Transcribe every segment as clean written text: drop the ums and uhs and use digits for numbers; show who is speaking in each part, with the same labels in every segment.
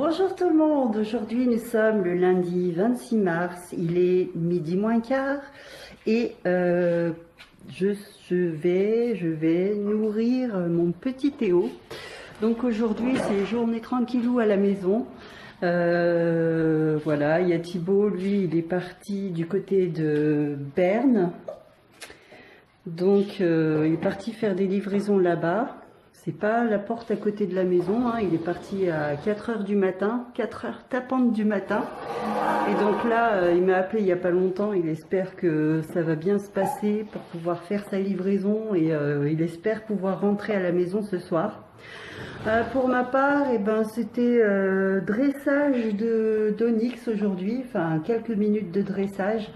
Speaker 1: Bonjour tout le monde, aujourd'hui nous sommes le lundi 26 mars, il est midi moins quart et je, je vais nourrir mon petit Théo. Donc aujourd'hui c'est journée tranquillou à la maison. Voilà, il y a Thibaut, lui il est parti du côté de Berne. Donc il est parti faire des livraisons là-bas. C'est pas la porte à côté de la maison, hein. Il est parti à 4 heures du matin, 4 heures tapantes du matin. Et donc là, il m'a appelé il n'y a pas longtemps, il espère que ça va bien se passer pour pouvoir faire sa livraison et il espère pouvoir rentrer à la maison ce soir. Pour ma part, eh ben, c'était dressage d'Onyx aujourd'hui, enfin quelques minutes de dressage.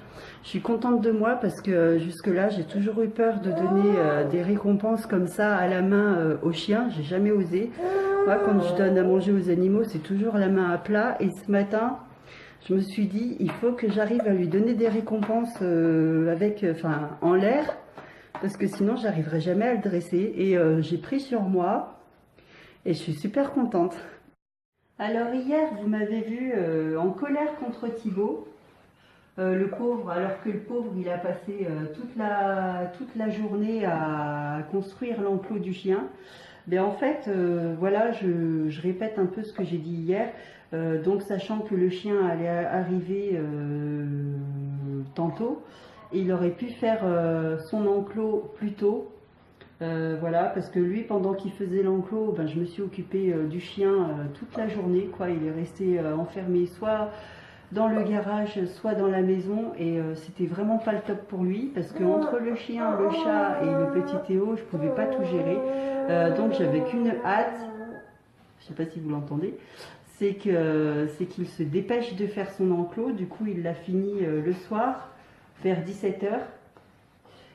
Speaker 1: Je suis contente de moi parce que jusque-là, j'ai toujours eu peur de donner des récompenses comme ça à la main aux chiens. J'ai jamais osé. Moi, quand je donne à manger aux animaux, c'est toujours la main à plat. Et ce matin, je me suis dit, il faut que j'arrive à lui donner des récompenses en l'air, parce que sinon, j'arriverai jamais à le dresser. Et j'ai pris sur moi. Et je suis super contente. Alors hier, vous m'avez vu en colère contre Thibaut, le pauvre, alors que le pauvre, il a passé toute la journée à construire l'enclos du chien. Mais en fait, voilà, je répète un peu ce que j'ai dit hier. Donc sachant que le chien allait arriver tantôt, et il aurait pu faire son enclos plus tôt. Voilà, parce que lui, pendant qu'il faisait l'enclos, ben, je me suis occupée du chien toute la journée, quoi. Il est resté enfermé soit dans le garage, soit dans la maison, et c'était vraiment pas le top pour lui, parce que entre le chien, le chat et le petit Théo, je pouvais pas tout gérer. Donc j'avais qu'une hâte, je sais pas si vous l'entendez, c'est qu'il se dépêche de faire son enclos. Du coup, il l'a fini le soir, vers 17 h.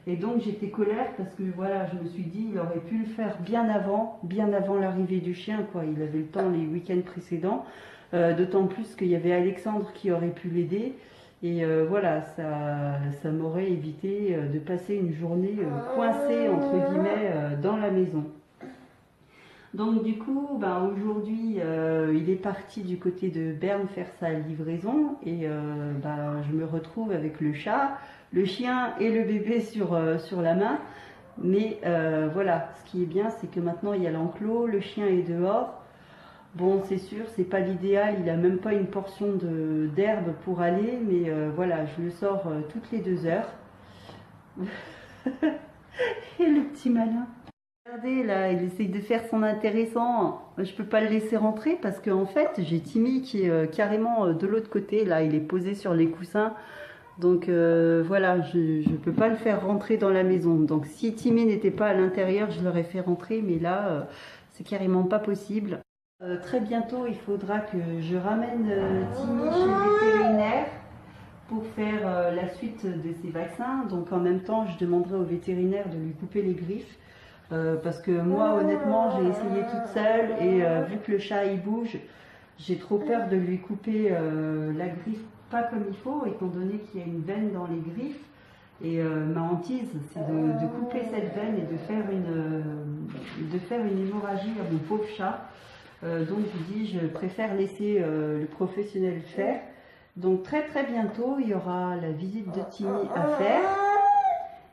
Speaker 1: Et donc j'étais colère parce que voilà, je me suis dit, il aurait pu le faire bien avant l'arrivée du chien, quoi. Il avait le temps les week-ends précédents, d'autant plus qu'il y avait Alexandre qui aurait pu l'aider. Et voilà, ça m'aurait évité de passer une journée coincée, entre guillemets, dans la maison. Donc du coup, ben, aujourd'hui, il est parti du côté de Berne faire sa livraison et ben, je me retrouve avec le chat, le chien et le bébé sur la main. Mais voilà, ce qui est bien, c'est que maintenant il y a l'enclos, le chien est dehors. Bon, c'est sûr, c'est pas l'idéal, il a même pas une portion d'herbe pour aller, mais voilà, je le sors toutes les 2 heures. Et le petit malin. Regardez là, il essaye de faire son intéressant. Je peux pas le laisser rentrer parce qu'en fait j'ai Timmy qui est carrément de l'autre côté. Là, il est posé sur les coussins. Donc voilà, je peux pas le faire rentrer dans la maison. Donc si Timmy n'était pas à l'intérieur, je l'aurais fait rentrer. Mais là, c'est carrément pas possible. Très bientôt, il faudra que je ramène Timmy chez le vétérinaire pour faire la suite de ses vaccins. Donc en même temps, je demanderai au vétérinaire de lui couper les griffes. Parce que moi honnêtement j'ai essayé toute seule et vu que le chat il bouge, j'ai trop peur de lui couper la griffe pas comme il faut, étant donné qu'il y a une veine dans les griffes. Et ma hantise, c'est de couper cette veine et de faire une hémorragie à mon pauvre chat. Donc je dis, je préfère laisser le professionnel faire. Donc très bientôt, il y aura la visite de Timmy à faire.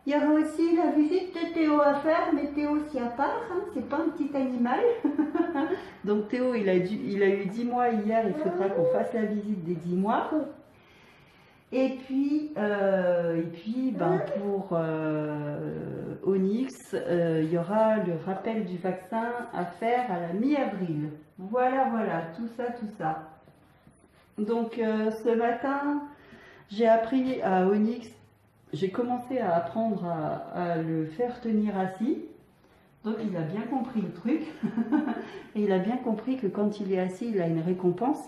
Speaker 1: Il y aura aussi la visite de Théo à faire, mais Théo s'y a part, hein, c'est pas un petit animal. Donc Théo, il a eu 10 mois hier, il faudra qu'on fasse la visite des 10 mois. Et puis ben, pour Onyx, il y aura le rappel du vaccin à faire à la mi-avril. Voilà, tout ça. Donc ce matin, j'ai appris à Onyx. J'ai commencé à apprendre à le faire tenir assis. Donc il a bien compris le truc. Et il a bien compris que quand il est assis, il a une récompense.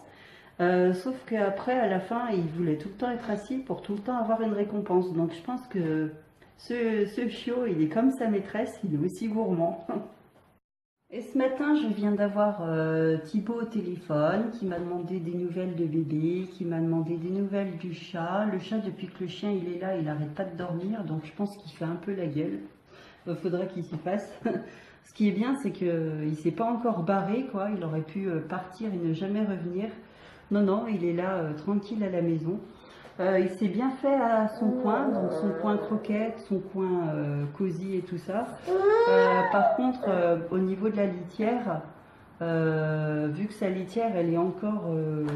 Speaker 1: Sauf qu'après, à la fin, il voulait tout le temps être assis pour tout le temps avoir une récompense. Donc je pense que ce chiot, il est comme sa maîtresse, il est aussi gourmand. Et ce matin, je viens d'avoir Thibaut au téléphone qui m'a demandé des nouvelles de bébé, qui m'a demandé des nouvelles du chat. Le chat, depuis que le chien il est là, il n'arrête pas de dormir, donc je pense qu'il fait un peu la gueule. faudra qu'il s'y fasse. Ce qui est bien, c'est qu'il ne s'est pas encore barré, quoi. Il aurait pu partir et ne jamais revenir. Non, non, il est là, tranquille à la maison. Il s'est bien fait à son coin, donc son coin croquette, son coin cosy et tout ça. Par contre, au niveau de la litière, vu que sa litière, elle est encore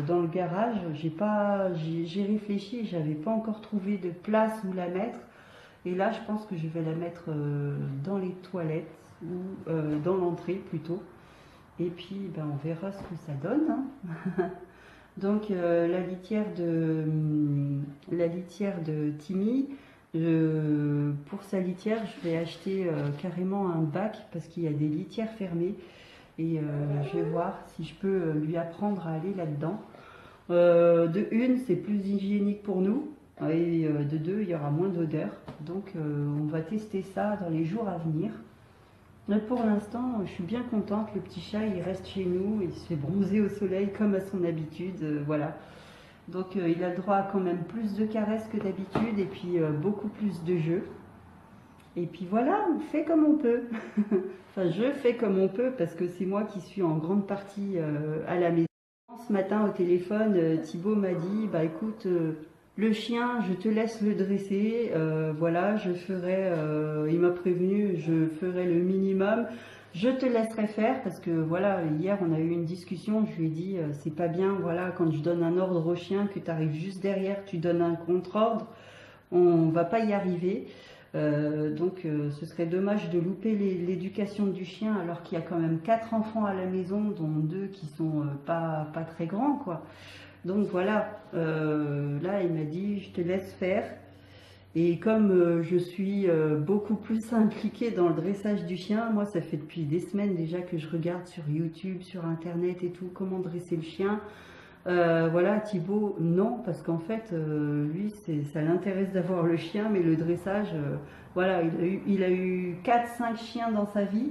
Speaker 1: dans le garage, j'ai réfléchi, j'avais pas encore trouvé de place où la mettre. Et là, je pense que je vais la mettre dans les toilettes ou dans l'entrée plutôt. Et puis, ben, on verra ce que ça donne, hein. Donc, la litière de Timmy, pour sa litière, je vais acheter carrément un bac parce qu'il y a des litières fermées. Et je vais voir si je peux lui apprendre à aller là-dedans. De une, c'est plus hygiénique pour nous. Et de deux, il y aura moins d'odeur. Donc on va tester ça dans les jours à venir. Mais pour l'instant, je suis bien contente. Le petit chat, il reste chez nous. Il se fait bronzer au soleil comme à son habitude. Voilà. Donc il a le droit à quand même plus de caresses que d'habitude. Et puis beaucoup plus de jeux. Et puis voilà, on fait comme on peut. Enfin, je fais comme on peut parce que c'est moi qui suis en grande partie à la maison. Ce matin au téléphone, Thibaut m'a dit, bah écoute, le chien, je te laisse le dresser. Voilà, je ferai, il m'a prévenu, je ferai le minimum. Je te laisserai faire parce que voilà, hier on a eu une discussion, je lui ai dit, c'est pas bien, voilà, quand je donne un ordre au chien, que tu arrives juste derrière, tu donnes un contre-ordre, on va pas y arriver. Donc ce serait dommage de louper l'éducation du chien alors qu'il y a quand même 4 enfants à la maison, dont 2 qui sont pas très grands, quoi. Donc voilà, là il m'a dit je te laisse faire. Et comme je suis beaucoup plus impliquée dans le dressage du chien, moi ça fait depuis des semaines déjà que je regarde sur YouTube, sur internet et tout, comment dresser le chien. Voilà, Thibaut, non, parce qu'en fait, lui, ça l'intéresse d'avoir le chien, mais le dressage, voilà, il a eu 4-5 chiens dans sa vie,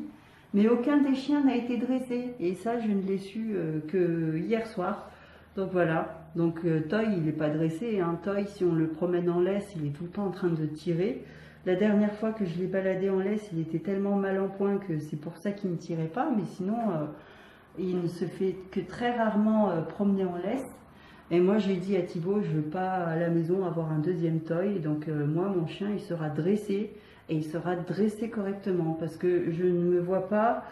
Speaker 1: mais aucun des chiens n'a été dressé. Et ça, je ne l'ai su que hier soir. Donc voilà, donc Toy, il n'est pas dressé, hein. Toy, si on le promène en laisse, il est tout le temps en train de tirer. La dernière fois que je l'ai baladé en laisse, il était tellement mal en point que c'est pour ça qu'il ne tirait pas, mais sinon... il ne se fait que très rarement promener en laisse. Et moi, j'ai dit à Thibaut, je ne veux pas à la maison avoir un deuxième toy. Donc moi, mon chien, il sera dressé et il sera dressé correctement. Parce que je ne me vois pas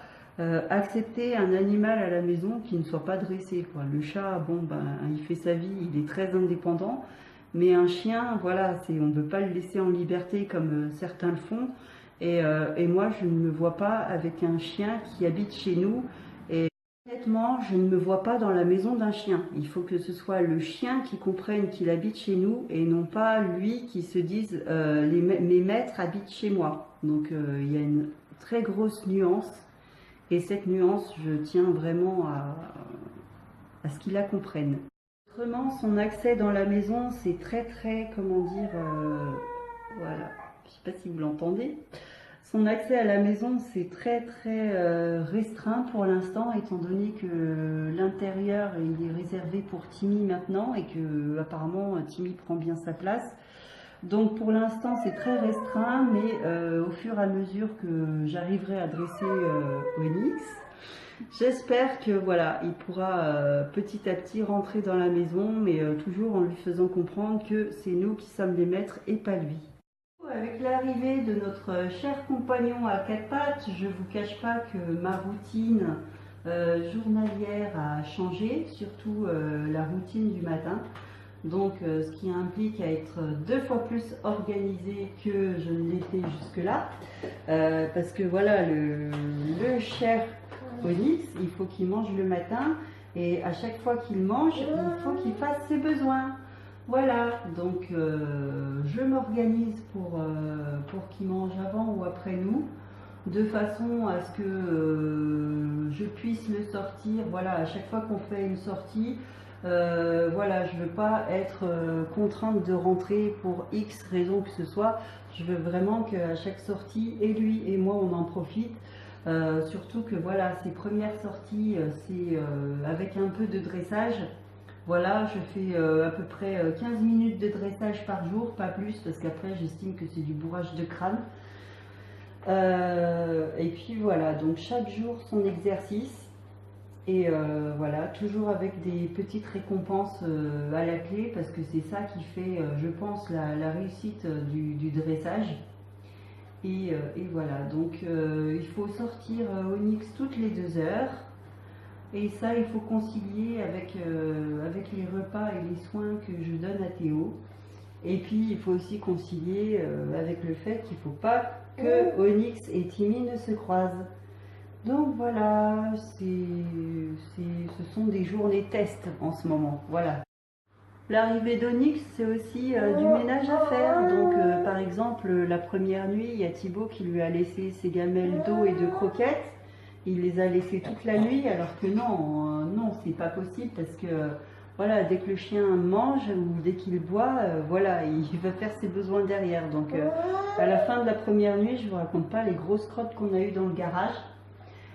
Speaker 1: accepter un animal à la maison qui ne soit pas dressé, quoi. Le chat, bon, ben, il fait sa vie, il est très indépendant. Mais un chien, voilà, on ne peut pas le laisser en liberté comme certains le font. Et moi, je ne me vois pas avec un chien qui habite chez nous. Honnêtement, je ne me vois pas dans la maison d'un chien. Il faut que ce soit le chien qui comprenne qu'il habite chez nous et non pas lui qui se dise mes maîtres habitent chez moi. Donc il y a une très grosse nuance et cette nuance, je tiens vraiment à ce qu'il la comprenne. Autrement, son accès dans la maison, c'est très, comment dire, voilà, je ne sais pas si vous l'entendez. Son accès à la maison, c'est très restreint pour l'instant, étant donné que l'intérieur il est réservé pour Timmy maintenant et que apparemment Timmy prend bien sa place. Donc pour l'instant c'est très restreint, mais au fur et à mesure que j'arriverai à dresser Onyx, j'espère que voilà, il pourra petit à petit rentrer dans la maison, mais toujours en lui faisant comprendre que c'est nous qui sommes les maîtres et pas lui. Avec l'arrivée de notre cher compagnon à 4 pattes, je ne vous cache pas que ma routine journalière a changé, surtout la routine du matin. Donc ce qui implique à être 2 fois plus organisée que je ne l'étais jusque-là. Parce que voilà, le cher Onyx, il faut qu'il mange le matin et à chaque fois qu'il mange, il faut qu'il fasse ses besoins. Voilà, donc je m'organise pour qu'il mange avant ou après nous, de façon à ce que je puisse le sortir. Voilà, à chaque fois qu'on fait une sortie, voilà, je ne veux pas être contrainte de rentrer pour X raison que ce soit. Je veux vraiment qu'à chaque sortie, et lui et moi, on en profite. Surtout que voilà, ces premières sorties, c'est avec un peu de dressage. Voilà, je fais à peu près 15 minutes de dressage par jour, pas plus, parce qu'après j'estime que c'est du bourrage de crâne. Et puis voilà, donc chaque jour son exercice. Et voilà, toujours avec des petites récompenses à la clé, parce que c'est ça qui fait, je pense, la réussite du dressage. Et voilà, donc il faut sortir Onyx toutes les 2 heures. Et ça, il faut concilier avec les repas et les soins que je donne à Théo. Et puis, il faut aussi concilier avec le fait qu'il ne faut pas que Onyx et Timmy ne se croisent. Donc voilà, ce sont des journées tests en ce moment. Voilà. L'arrivée d'Onyx, c'est aussi du ménage à faire. Donc, par exemple, la première nuit, il y a Thibaut qui lui a laissé ses gamelles d'eau et de croquettes. Il les a laissées toute la nuit, alors que non, non, c'est pas possible parce que voilà, dès que le chien mange ou dès qu'il boit, voilà, il va faire ses besoins derrière. Donc, à la fin de la première nuit, je vous raconte pas les grosses crottes qu'on a eues dans le garage.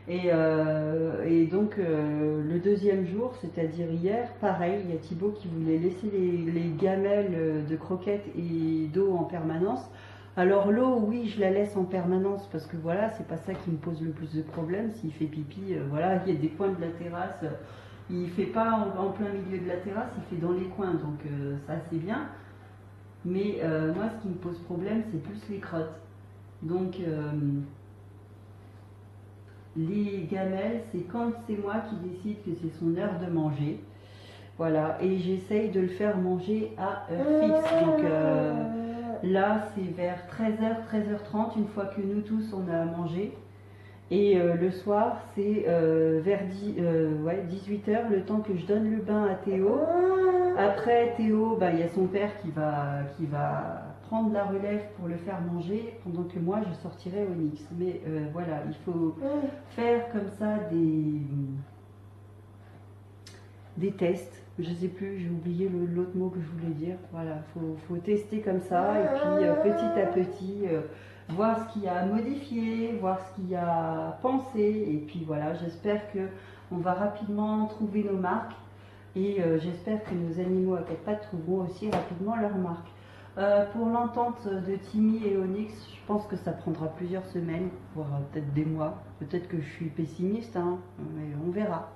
Speaker 1: Et donc le deuxième jour, c'est-à-dire hier, pareil, il y a Thibaut qui voulait laisser les gamelles de croquettes et d'eau en permanence. Alors l'eau, oui, je la laisse en permanence parce que voilà, c'est pas ça qui me pose le plus de problèmes. S'il fait pipi, voilà, il y a des coins de la terrasse. Il fait pas en plein milieu de la terrasse, il fait dans les coins, donc ça c'est bien. Mais moi, ce qui me pose problème, c'est plus les crottes. Donc les gamelles, c'est quand c'est moi qui décide que c'est son heure de manger. Voilà, et j'essaye de le faire manger à heure fixe. Donc là, c'est vers 13h, 13h30, une fois que nous tous on a mangé. Et le soir, c'est vers 18h, le temps que je donne le bain à Théo. Après, Théo, bah, il y a son père qui va prendre la relève pour le faire manger, pendant que moi, je sortirai Onyx. Mais voilà, il faut faire comme ça des tests. Je sais plus, j'ai oublié l'autre mot que je voulais dire. Voilà, faut tester comme ça, et puis petit à petit, voir ce qu'il y a à modifier, voir ce qu'il y a à penser. Et puis voilà, j'espère que on va rapidement trouver nos marques. Et j'espère que nos animaux à quatre pattes trouveront aussi rapidement leur marque. Pour l'entente de Timmy et Onyx, je pense que ça prendra plusieurs semaines, voire peut-être des mois. Peut-être que je suis pessimiste, hein, mais on verra.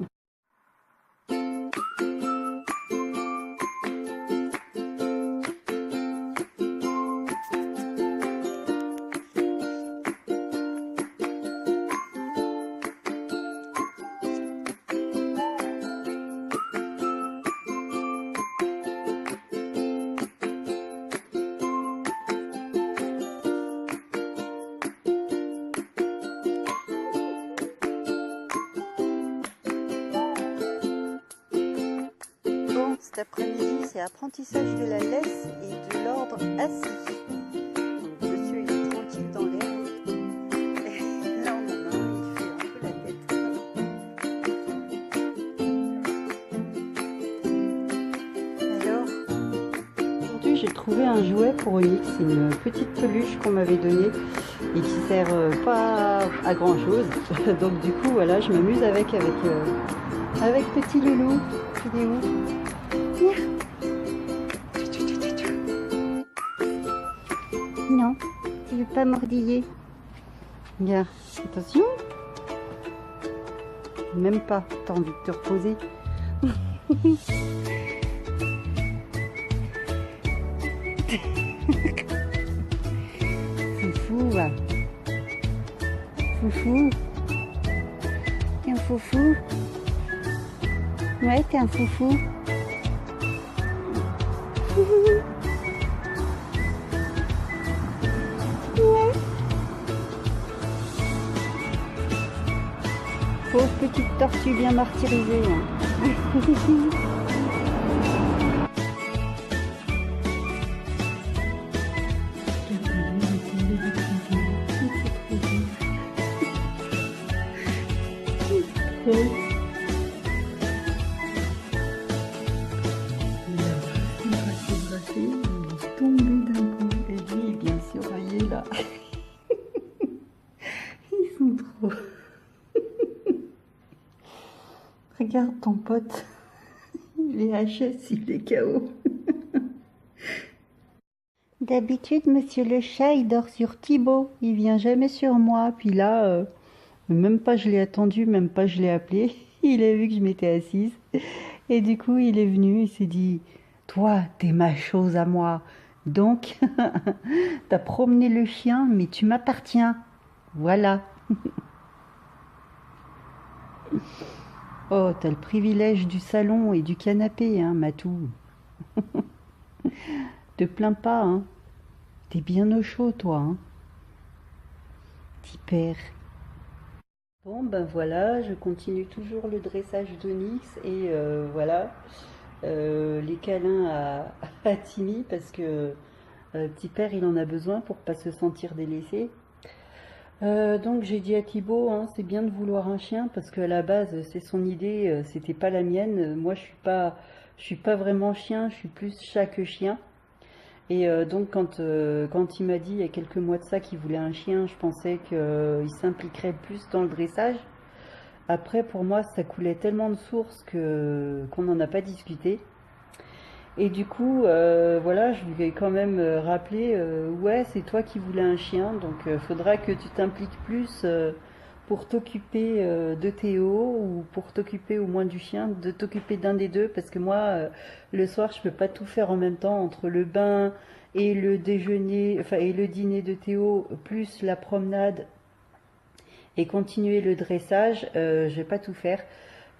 Speaker 1: Cet après-midi, c'est apprentissage de la laisse et de l'ordre assis. Donc, monsieur, il est tranquille dans l'herbe. Et là, on en a un, il fait un peu la tête. Alors, aujourd'hui, j'ai trouvé un jouet pour Onyx. C'est une petite peluche qu'on m'avait donnée et qui sert pas à grand chose. Donc, du coup, voilà, je m'amuse avec petit loulou. Il est où? Non, tu veux pas mordiller. Regarde, attention. Même pas, t'as envie de te reposer. Foufou, va. Foufou. T'es un foufou. Ouais, t'es un foufou. Pauvre petite tortue bien martyrisée. Hein. Ils sont trop. Regarde ton pote. Il est HS, il est KO. D'habitude, monsieur le chat, il dort sur Thibaut. Il vient jamais sur moi. Puis là, même pas je l'ai attendu, même pas je l'ai appelé. Il a vu que je m'étais assise. Et du coup, il est venu, il s'est dit, toi, t'es ma chose à moi. Donc, t'as promené le chien, mais tu m'appartiens. Voilà. Oh, t'as le privilège du salon et du canapé, hein, Matou. Te plains pas, hein. T'es bien au chaud, toi, hein. Petit père. Bon, ben voilà, je continue toujours le dressage d'Onyx et voilà, les câlins à Timmy parce que petit père il en a besoin pour pas se sentir délaissé. Donc j'ai dit à Thibaut, hein, c'est bien de vouloir un chien parce qu'à la base c'est son idée, c'était pas la mienne. Moi je suis pas vraiment chien, je suis plus chat que chien. Et donc quand il m'a dit il y a quelques mois de ça qu'il voulait un chien, je pensais qu'il s'impliquerait plus dans le dressage. Après, pour moi, ça coulait tellement de sources que qu'on n'en a pas discuté. Et du coup, voilà, je lui ai quand même rappelé, ouais, c'est toi qui voulais un chien, donc faudra que tu t'impliques plus pour t'occuper de Théo ou pour t'occuper au moins du chien, de t'occuper d'un des deux, parce que moi, le soir, je peux pas tout faire en même temps entre le bain et le déjeuner, enfin et le dîner de Théo, plus la promenade et continuer le dressage, je vais pas tout faire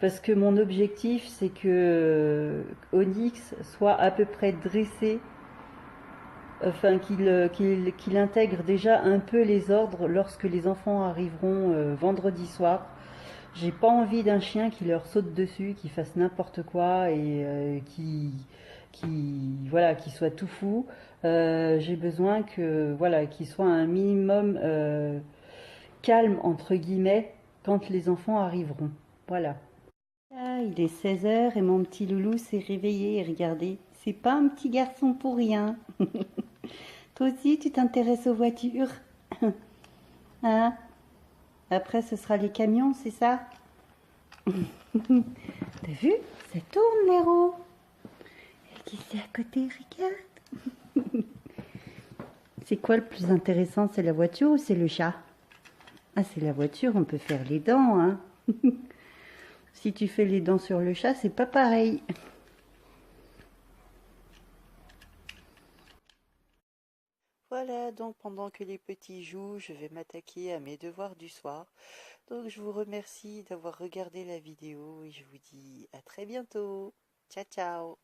Speaker 1: parce que mon objectif c'est que Onyx soit à peu près dressé, enfin qu'il intègre déjà un peu les ordres lorsque les enfants arriveront vendredi soir. J'ai pas envie d'un chien qui leur saute dessus, qui fasse n'importe quoi et voilà, qui soit tout fou. J'ai besoin que voilà, qu'il soit un minimum calme entre guillemets quand les enfants arriveront. Voilà. Ah, il est 16 heures et mon petit loulou s'est réveillé et regardez, c'est pas un petit garçon pour rien. Toi aussi, tu t'intéresses aux voitures, hein? Après, ce sera les camions, c'est ça? T'as vu? Ça tourne les roues. Et qui c'est à côté, regarde. C'est quoi le plus intéressant? C'est la voiture ou c'est le chat? Ah, c'est la voiture, on peut faire les dents, hein? Si tu fais les dents sur le chat, c'est pas pareil. Voilà, donc pendant que les petits jouent, je vais m'attaquer à mes devoirs du soir. Donc je vous remercie d'avoir regardé la vidéo et je vous dis à très bientôt. Ciao ciao.